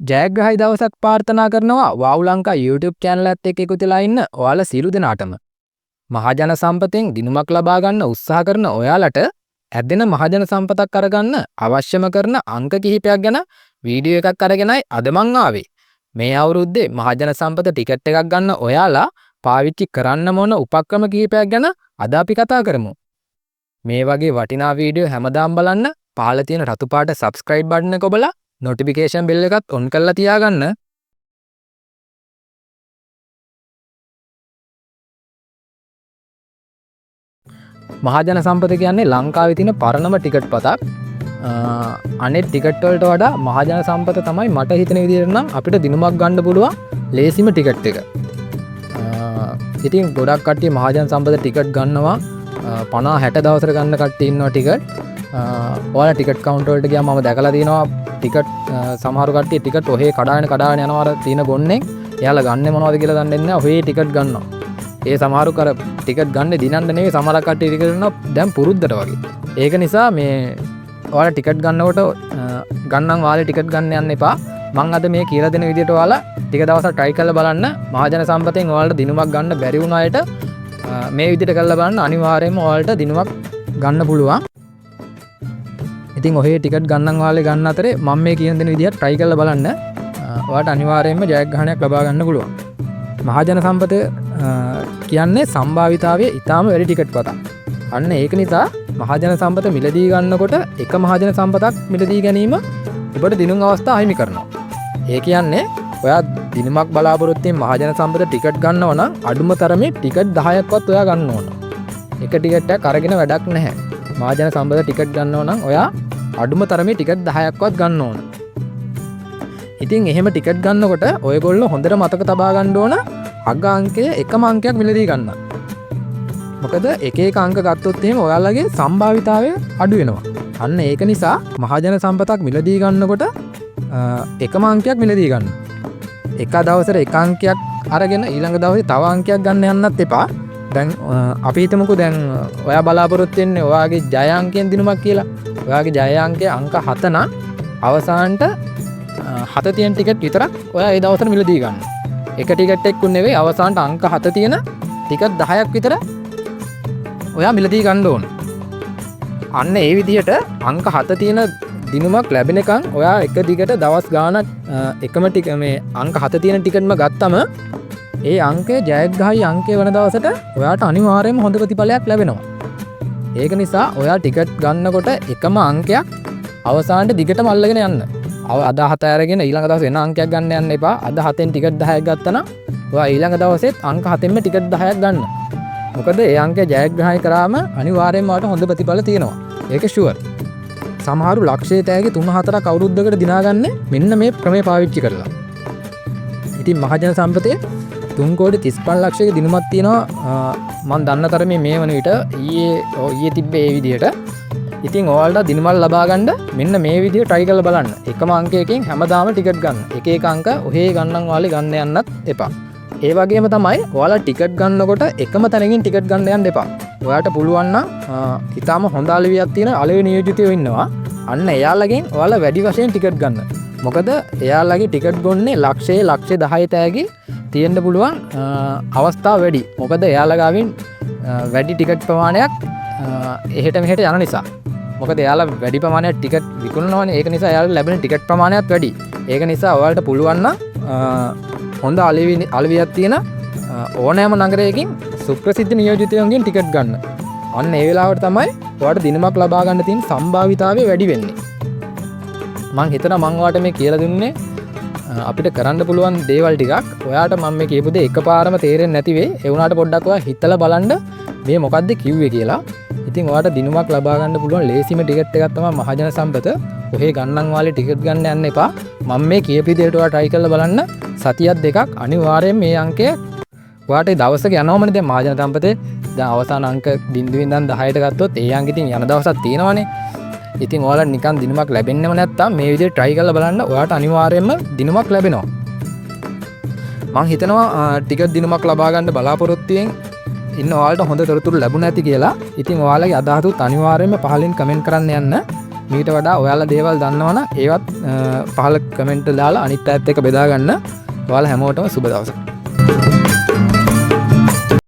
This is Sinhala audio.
ජයග්‍රහයි දවසක් ප්‍රාර්ථනා කරනවා වව් ලංකා YouTube channel එකත් එක්ක එකතු වෙලා ඉන්න ඔයාලා සියලු දෙනාටම. මහජන සම්පතෙන් දිනුමක් ලබා ගන්න උත්සාහ කරන ඔයාලට ඇදෙන මහජන සම්පතක් අරගන්න අවශ්‍යම කරන අංක කිහිපයක් ගැන වීඩියෝ එකක් අරගෙනයි අද මං ආවේ. මේ අවුරුද්දේ මහජන සම්පත ටිකට් එකක් ගන්න ඔයාලා පාවිච්චි කරන්න මොන උපක්‍රම කිහිපයක් ගැන අද අපි කතා කරමු. මේ වගේ වටිනා වීඩියෝ හැමදාම බලන්න පහළ තියෙන රතු පාට subscribe button එක ඔබලා notification bell එකත් on කරලා තියාගන්න. මහජන සම්පත කියන්නේ ලංකාවේ තියෙන පරණම ටිකට් පතක්. අනෙක් ටිකට් වලට වඩා මහජන සම්පත තමයි මට හිතෙන විදිහට නම් අපිට දිනුමක් ගන්න පුළුවන් ලේසිම ටිකට් එක. ඉතින් ගොඩක් කට්ටිය මහජන සම්පත ටිකට් ගන්නවා 50-60 දවසට ගන්න කට්ටිය ඉන්නවා ටිකට්. ඔයාලා ටිකට් කවුන්ටර් වලට ගියාම මම දැකලා තියෙනවා ටිකට් සමහර කට්ටිය ටිකට් ඔහේ කඩාගෙන යනවා අර තියෙන ගොන්නෙන්. එයාලා ගන්නෙ මොනවද කියලා දන්නේ නැහැ. ඔහේ ටිකට් ගන්නවා. ඒ සමහරු කර ටිකට් ගන්න දිනන්න නෙවෙයි සමහර කට්ටිය ටිකට් ගන්නවා දැන් පුරුද්දට වගේ. ඒක නිසා මේ ඔයාලා ටිකට් ගන්නකොට ගන්නම් වාලේ ටිකට් ගන්න යන්න එපා. මම අද මේ කියලා දෙන විදිහට ඔයාලා ටික දවසක් try කරලා බලන්න. මහජන සම්පතෙන් ඔයාලට දිනුමක් ගන්න බැරි වුණ අයට මේ විදිහට කරලා බලන්න අනිවාර්යයෙන්ම ඔයාලට දිනුමක් ගන්න පුළුවන්. ඉතින් ඔහේ ටිකට් ගන්නම් වාලේ ගන්න අතරේ මම මේ කියන දෙන විදිහට try කරලා බලන්න. ඔයාලට අනිවාර්යයෙන්ම ජයග්‍රහණයක් ලබා ගන්න පුළුවන්. මහජන සම්පත කියන්නේ සම්භාවිතාවයේ ඊටාම වැඩි ටිකට් පතක්. අන්න ඒක නිසා මහජන සම්පත මිලදී ගන්නකොට එක මහජන සම්පතක් මිලදී ගැනීම ඔබට දිනුම් අවස්ථා අහිමි කරනවා. ඒ කියන්නේ ඔයා දිනුමක් බලාපොරොත්තු වෙන මහජන සම්පත ටිකට් ගන්නව නම් අඩුම තරමේ ටිකට් 10ක්වත් ඔයා ගන්න ඕන. එක ටිකට් එකක් අරගෙන වැඩක් නැහැ. මහජන සම්පත ටිකට් ගන්නව නම් ඔයා අඩුම තරමේ ටිකට් 10ක්වත් ගන්න ඕන. ඉතින් එහෙම ටිකට් ගන්නකොට ඔයගොල්ලෝ හොඳට මතක තබා ගන්න ඕන අග අංකය එකම අංකයක් මිලදී ගන්න. මොකද එක එක අංක ගත්තොත් එහෙම ඔයාලගේ සම්භාවිතාවය අඩු වෙනවා. අන්න ඒක නිසා මහජන සම්පතක් මිලදී ගන්නකොට එකම අංකයක් මිලදී ගන්න. එක දවසට එක අංකයක් අරගෙන ඊළඟ දවසේ තව අංකයක් ගන්න යන්නත් එපා. දැන් අපි හිතමුකෝ දැන් ඔයා බලාපොරොත්තු වෙන්නේ ඔයාගේ ජය අංකයෙන් දිනුමක් කියලා. ඔයාගේ ජය අංකය අංක 7 නම් අවසානට 7 තියෙන ටිකට් විතරක් ඔයා ඒ දවසට මිලදී ගන්න. එක ටිකට් එකකුත් නෙවෙයි අවසානට අංක 7 තියෙන ටිකට් 10ක් විතර ඔයා මිලදී ගන්න ඕන. අන්න ඒ විදිහට අංක 7 තියෙන දිනුමක් ලැබෙනකන් ඔයා එක දිගට දවස් ගාණක් එකම ටික මේ අංක 7 තියෙන ටිකට්ම ගත්තම ඒ අංකය ජයග්‍රහයි අංකය වන දවසට ඔයාට අනිවාර්යයෙන්ම හොඳ ප්‍රතිඵලයක් ලැබෙනවා. ඒක නිසා ඔයා ටිකට් ගන්නකොට එකම අංකයක් අවසානට දිගටම අල්ලගෙන යන්න. අද 7 අරගෙන ඊළඟ දවසේ වෙන අංකයක් ගන්න යන්න එපා. අද 7න් ටිකට් 10ක් ගත්තා නම් ඔයා ඊළඟ දවසෙත් අංක 7න්ම ටිකට් 10ක් ගන්න. මොකද ඒ අංකය ජයග්‍රහණය කරාම අනිවාර්යයෙන්ම ඔයාට හොඳ ප්‍රතිඵල තියෙනවා. ඒක ෂුවර්. සමහරු ලක්ෂයේ තෑගි 3-4ක් අවුරුද්දකට දිනාගන්නේ මෙන්න මේ ක්‍රමය පාවිච්චි කරලා. ඉතින් මහජන සම්පතේ 3 කෝටි 35 ලක්ෂයක දිනුමක් තියෙනවා මම දන්න තරමේ මේ වන විට ඊයේ තිබ්බේ ඒ විදිහට. ඉතින් ඔයාලට දිනුමල් ලබා ගන්න මෙන්න මේ විදිහට try කරලා බලන්න. එකම අංකයකින් හැමදාම ටිකට් ගන්න. එක එක අංක ඔහේ ගන්නම් වාලේ ගන්න යන්නත් එපා. ඒ වගේම තමයි ඔයාලා ටිකට් ගන්නකොට එකම තැනකින් ටිකට් ගන්න යන්න එපා. ඔයාලට පුළුවන් නම් ඊටාම හොඳ අලෙවියක් තියෙන අලෙවි නියෝජිතයෝ ඉන්නවා. අන්න එයාලගෙන් ඔයාලා වැඩි වශයෙන් ටිකට් ගන්න. මොකද එයාලගේ ටිකට් ගොන්නේ ලක්ෂයේ 10 තෑගි තියෙන්න පුළුවන් අවස්ථා වැඩි. මොකද එයාලා ගාවින් වැඩි ටිකට් ප්‍රමාණයක් එහෙට මෙහෙට යන නිසා. මොකද එයාලා වැඩි ප්‍රමාණයක් ටිකට් විකුණනවානේ. ඒක නිසා එයාලා ලැබෙන ටිකට් ප්‍රමාණයත් වැඩි. ඒක නිසා ඔයාලට පුළුවන් නම් හොඳ අලෙවියක් තියෙන ඕනෑම නගරයකින් සුප්‍රසිද්ධ නියෝජිතයන්ගෙන් ටිකට් ගන්න. අන්න ඒ වෙලාවට තමයි ඔයාලට දිනුමක් ලබා ගන්න තියෙන සම්භාවිතාවය වැඩි වෙන්නේ. මං හිතනවා මං ඔයාලට මේ කියලා දුන්නේ අපිට කරන්න පුළුවන් දේවල් ටිකක්. ඔයාට මම මේ කියපු දේ එකපාරම තේරෙන්නේ නැති වෙයි. ඒ වුණාට පොඩ්ඩක් ඔයා හිතලා බලන්න මේ මොකද්ද කිව්වේ කියලා. ඉතින් ඔයාට දිනුමක් ලබා ගන්න පුළුවන් ලේසිම ටිකට් එකක් තමයි මහජන සම්පත. ඔහේ ගන්නම් වාලේ ටිකට් ගන්න යන්න එපා. මම මේ කියපු විදිහට ඔයා try කරලා බලන්න. සතියක් දෙකක් අනිවාර්යයෙන් මේ අංකය ඔයාට දවසක යනවමනේ. දැන් මහජන සම්පතේ දැන් අවසාන අංක බිඳුවෙන් ඉඳන් 10ට ගත්තොත් ඒ අංකෙ ඉතින් යන දවසක් තියෙනවනේ. ඉතින් ඔයාලට නිකන් දිනුමක් ලැබෙන්නේම නැත්තම් මේ විදිහට try කරලා බලන්න ඔයාට අනිවාර්යයෙන්ම දිනුමක් ලැබෙනවා. මං හිතනවා ටිකට් දිනුමක් ලබා ගන්න බලාපොරොත්තුෙන් ඉන්න ඔයාලට හොඳ තොරතුරු ලැබුණ ඇති කියලා. ඉතින් ඔයාලගේ අදහසුත් අනිවාර්යයෙන්ම පහලින් කමෙන්ට් කරන්න යන්න. මීට වඩා ඔයාලා දේවල් දන්නවනම් ඒවත් පහල කමෙන්ට් දාලා අනිත් අයත් එක්ක බෙදා ගන්න. ඔයාලා හැමෝටම සුබ දවසක්.